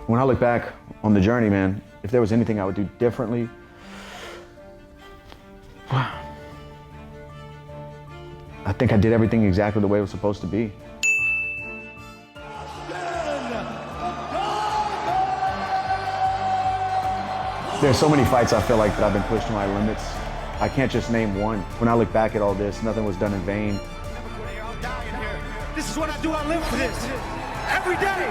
When I look back on the journey, man, if there was anything I would do differently, I think I did everything exactly the way it was supposed to be. There's so many fights I feel like that I've been pushed to my limits. I can't just name one. When I look back at all this, nothing was done in vain. This is what I do, I live for this. Every day,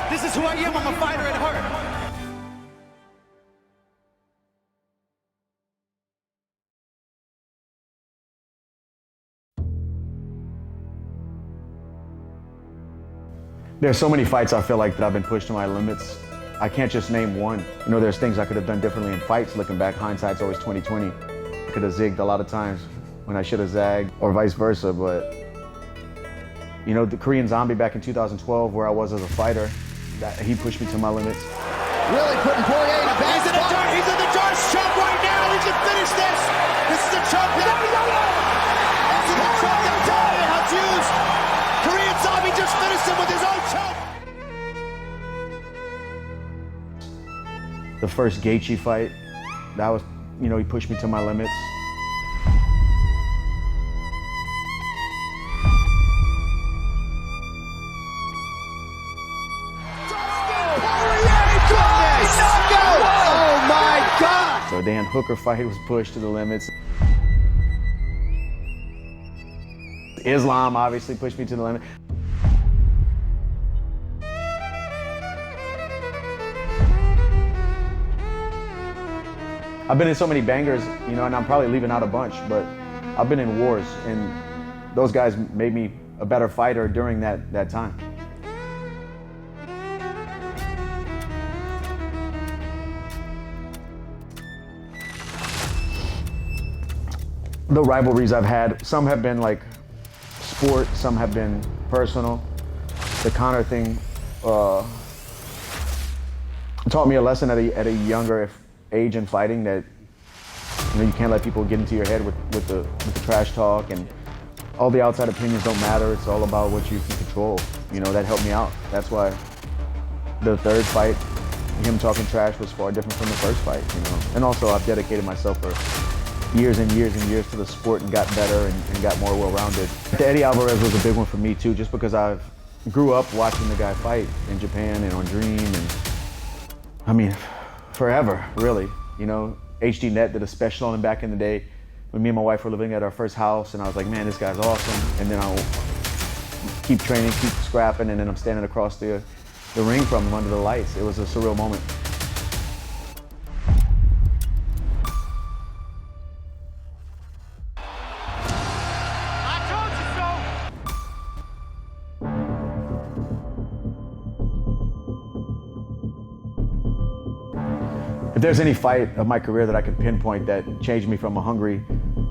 this is who I am, I'm a fighter at heart. There's so many fights I feel like that I've been pushed to my limits. I can't just name one. You know, there's things I could have done differently in fights. Looking back, hindsight's always 20/20. I could have zigged a lot of times when I should have zagged, or vice versa, but you know, the Korean Zombie back in 2012, where I was as a fighter, he pushed me to my limits. Really putting Poirier in a bad spot. He's in the George choke right now. He can finish this. This is a choke that this is a choke that Poirier has used. Korean Zombie just finished him with his own choke. The first Gaethje fight, that was, you know, he pushed me to my limits. Oh my God! So Dan Hooker fight was pushed to the limits. Islam obviously pushed me to the limit. I've been in so many bangers, you know, and I'm probably leaving out a bunch, but I've been in wars, and those guys made me a better fighter during that time. The rivalries I've had, some have been like sport, some have been personal. The Conor thing taught me a lesson at a younger age in fighting, that you know, you can't let people get into your head with the trash talk, and all the outside opinions don't matter. It's all about what you can control. You know, that helped me out. That's why the third fight, him talking trash, was far different from the first fight, you know. And also I've dedicated myself for years and years and years to the sport and got better and got more well-rounded. The Eddie Alvarez was a big one for me too, just because I grew up watching the guy fight in Japan and on Dream, and I mean, forever, really. You know, HD Net did a special on him back in the day when me and my wife were living at our first house, and I was like, man, this guy's awesome. And then I'll keep training, keep scrapping, and then I'm standing across the ring from him under the lights. It was a surreal moment. If there's any fight of my career that I can pinpoint that changed me from a hungry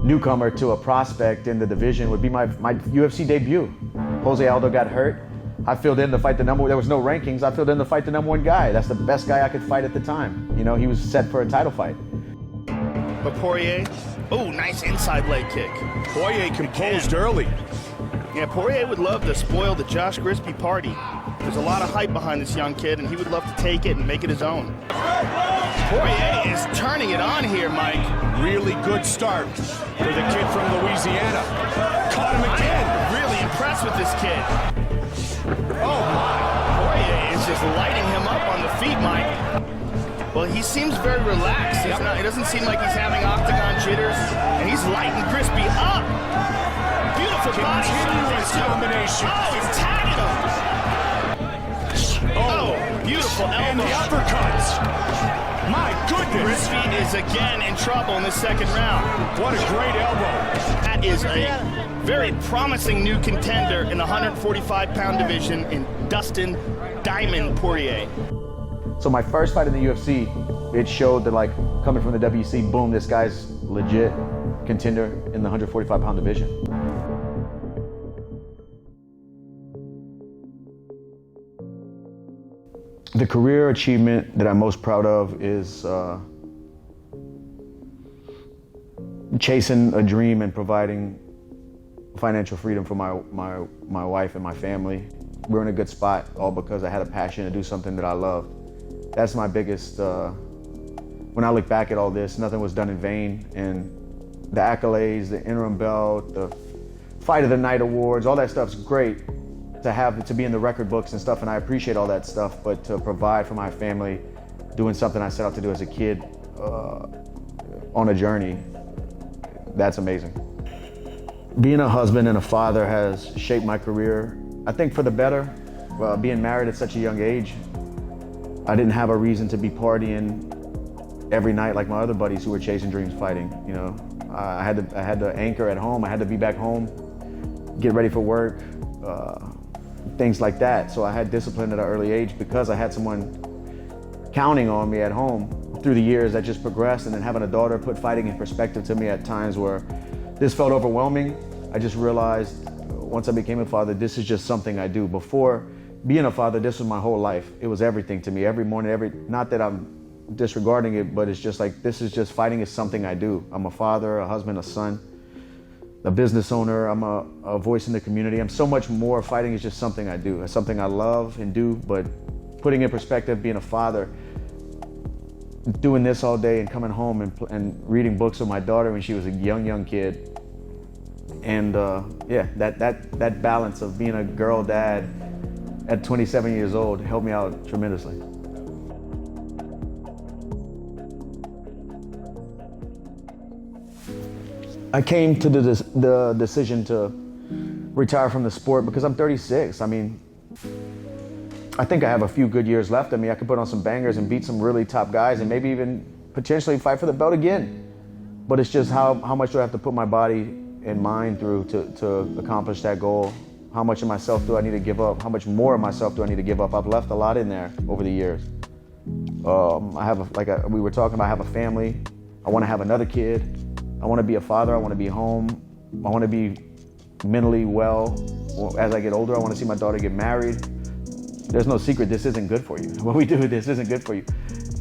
newcomer to a prospect in the division, would be my UFC debut. Jose Aldo got hurt. I filled in to fight there was no rankings. I filled in to fight the #1 guy. That's the best guy I could fight at the time. You know, he was set for a title fight. But Poirier, oh, nice inside leg kick. Poirier composed early. Yeah, Poirier would love to spoil the Josh Grisby party. There's a lot of hype behind this young kid, and he would love to take it and make it his own. Poirier is turning it on here, Mike. Really good start for the kid from Louisiana. Caught him again. Really impressed with this kid. Oh my. Poirier is just lighting him up on the feet, Mike. Well, he seems very relaxed. It doesn't seem like he's having octagon jitters, and he's lighting Grisby up. Beautiful body. Continuous combination. Oh, he's tagging him. Oh, beautiful elbow. And the uppercuts. My goodness. Grisby is again in trouble in the second round. What a great elbow. That is a very promising new contender in the 145-pound division in Dustin Diamond Poirier. So my first fight in the UFC, it showed that, like, coming from the WC, boom, this guy's legit contender in the 145-pound division. The career achievement that I'm most proud of is chasing a dream and providing financial freedom for my wife and my family. We're in a good spot, all because I had a passion to do something that I love. That's my biggest, when I look back at all this, nothing was done in vain. And the accolades, the interim belt, the Fight of the Night awards, all that stuff's great to be in the record books and stuff, and I appreciate all that stuff, but to provide for my family, doing something I set out to do as a kid on a journey, that's amazing. Being a husband and a father has shaped my career, I think for the better. Being married at such a young age, I didn't have a reason to be partying every night like my other buddies who were chasing dreams fighting. You know, I had to anchor at home. I had to be back home, get ready for work, things like that. So I had discipline at an early age because I had someone counting on me at home. Through the years, that just progressed, and then having a daughter put fighting in perspective to me at times where this felt overwhelming. I just realized once I became a father, this is just something I do. Before being a father, this was my whole life. It was everything to me. Every morning, not that I'm disregarding it, but it's just like, this is just, fighting is something I do. I'm a father, a husband, a son, a business owner. I'm a voice in the community. I'm so much more. Fighting is just something I do. It's something I love and do, but putting in perspective, being a father, doing this all day and coming home and reading books with my daughter when she was a young kid. And yeah, that balance of being a girl dad at 27 years old helped me out tremendously. I came to the decision to retire from the sport because I'm 36. I mean, I think I have a few good years left of me. I could put on some bangers and beat some really top guys and maybe even potentially fight for the belt again. But it's just how much do I have to put my body and mind through to accomplish that goal? How much of myself do I need to give up? How much more of myself do I need to give up? I've left a lot in there over the years. I have, we were talking about, I have a family. I want to have another kid. I want to be a father. I want to be home. I want to be mentally well. As I get older, I want to see my daughter get married. There's no secret, this isn't good for you. What we do, this isn't good for you.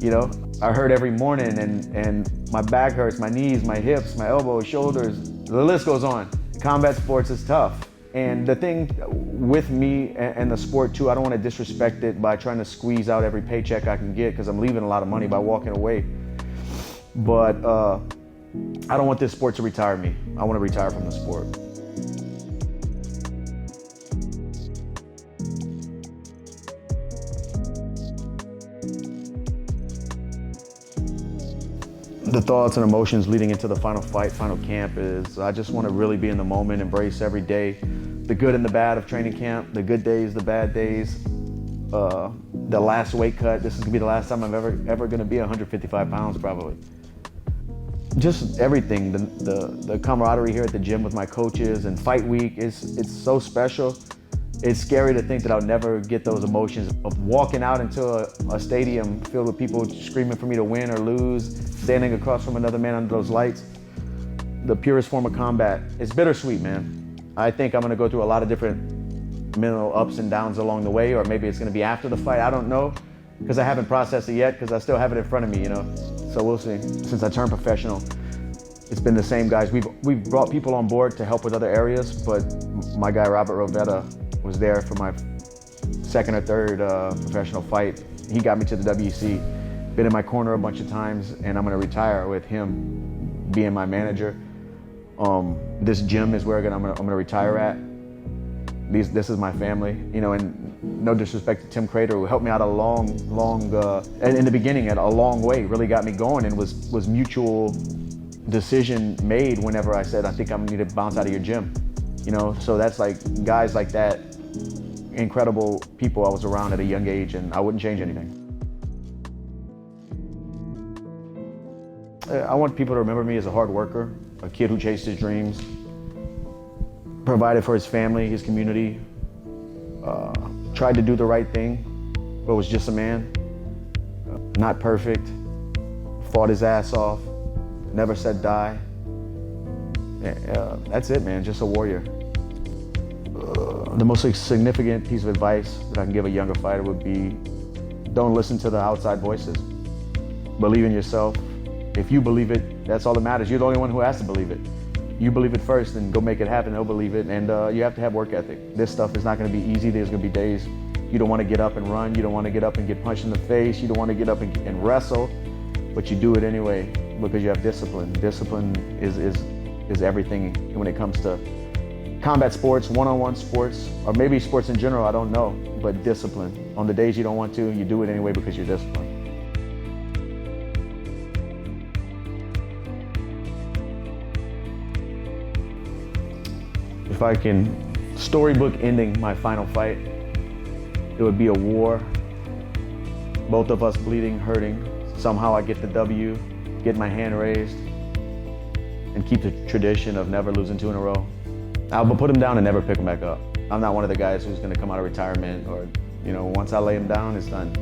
You know, I hurt every morning and my back hurts, my knees, my hips, my elbows, shoulders, the list goes on. Combat sports is tough. And the thing with me and the sport too, I don't want to disrespect it by trying to squeeze out every paycheck I can get because I'm leaving a lot of money by walking away. But I don't want this sport to retire me. I want to retire from the sport. The thoughts and emotions leading into the final fight, final camp is I just want to really be in the moment, embrace every day, the good and the bad of training camp, the good days, the bad days, the last weight cut. This is gonna be the last time I'm ever gonna be 155 pounds probably. Just everything, the camaraderie here at the gym with my coaches and fight week, it's so special. It's scary to think that I'll never get those emotions of walking out into a stadium filled with people screaming for me to win or lose, standing across from another man under those lights. The purest form of combat. It's bittersweet, man. I think I'm gonna go through a lot of different mental ups and downs along the way, or maybe it's gonna be after the fight, I don't know, because I haven't processed it yet, because I still have it in front of me, you know? So we'll see. Since I turned professional, it's been the same guys. We've brought people on board to help with other areas, but my guy Robert Rovetta was there for my second or third professional fight. He got me to the WC, been in my corner a bunch of times, and I'm gonna retire with him being my manager. This gym is where I'm gonna retire at. This is my family, you know, and no disrespect to Tim Crater, who helped me out a long, in the beginning, at a long way, really got me going, and was mutual decision made whenever I said, I think I'm gonna need to bounce out of your gym. You know, so that's like guys like that, incredible people I was around at a young age, and I wouldn't change anything. I want people to remember me as a hard worker, a kid who chased his dreams, provided for his family, his community, tried to do the right thing, but was just a man, not perfect, fought his ass off, never said die. That's it, man, just a warrior. The most significant piece of advice that I can give a younger fighter would be, don't listen to the outside voices. Believe in yourself. If you believe it, that's all that matters. You're the only one who has to believe it. You believe it first and go make it happen, they'll believe it. And you have to have work ethic. This stuff is not gonna be easy. There's gonna be days You don't want to get up and run. You don't want to get up and get punched in the face. You don't want to get up and wrestle, but you do it anyway because you have discipline. Discipline is everything when it comes to combat sports, one-on-one sports, or maybe sports in general, I don't know, but discipline. On the days you don't want to, you do it anyway because you're disciplined. If I can storybook ending my final fight, it would be a war. Both of us bleeding, hurting. Somehow I get the W, get my hand raised, and keep the tradition of never losing 2 in a row. I'll put him down and never pick him back up. I'm not one of the guys who's gonna come out of retirement or, once I lay him down, it's done.